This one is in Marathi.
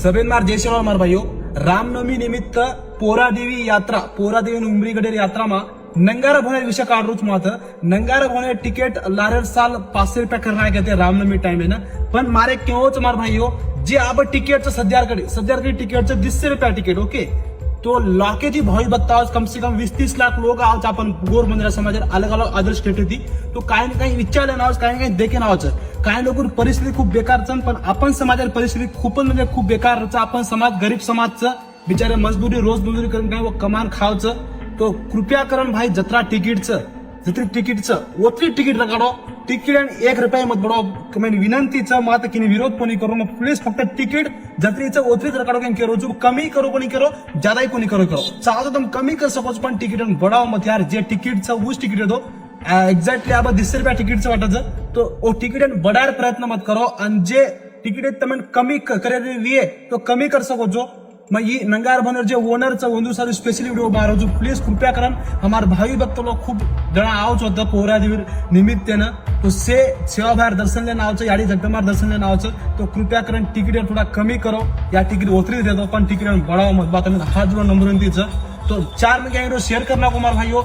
सभेन मार जय श्री राम मार भाईओ। रामनवमी निमित्त पोरादेवी यात्रा पोरादेवी उमरीगढ़ यात्रा में नंगारा भोने विषय काट रू मात नंगारा भोने टिकट लारे साल 500 रुपया करना कहते रामनवमी टाइम है ना पण मारे केवच मार भाईओ जे अब टिकट सध्याकडे टिकटचं 200 रुपया टिकट ओके तो लाखेची भावी बघता कम से कम 20-30 लाख लोक आज आपण गोर बंदरा समाजात अलग अलग अदर स्टेट होती तो काही ना काही विचारलं नाव काही काही देखे नावाचं काही लोक परिस्थिती खूप बेकारचं पण आपण समाजात परिस्थिती खूपच म्हणजे खूप बेकारचं आपण समाज गरीब समाजचं बिचारे मजदूरी रोज मजुरी करून काय कमान खावचं तो कृपया करून भाई जत्रा तिकीटचं ओतरी तिकीट काढो तिकीट आणि 1 रुपया मत बडो विनंतीचं मात की विरोध कोणी करू मग प्लीज फक्त तिकीट जत्रेचं ओतरीच काढो काही करो जो कमी करो कोणी करो ज्यादाही कोणी करो चाहतो तुम कमी कर सको पण तिकीट बढाव मत यार जे तिकीटचं ऊस तिकीट येतो एक्झॅक्टली अब 200 रुपया तिकीटचं वाटायचं तो ओ तिकीट बढायला प्रयत्न मत करो आणि जे तिकीट तुम्ही कमी करे लिए तो कमी कर सको जो मैं ये नंगार बनर जो ओनर ಒಂದು ಸಾರಿ स्पेशली वीडियो बारो जो प्लीज कृपया करन हमार भाई भक्त लोग खूप जणा आवच होतं पोरादेवी निमित्तानं तो से सेवा बाहेर दर्शन लेणं आवचं याडी जगदमार दर्शन लेणं आवचं तो कृपया करन तिकीट थोड़ा कमी करो या तिकीट ओतरी देतो पण तिकीट बढावा मत बात हात जोडून नंबर तो 4 में शेयर करना कुमार भाईओ।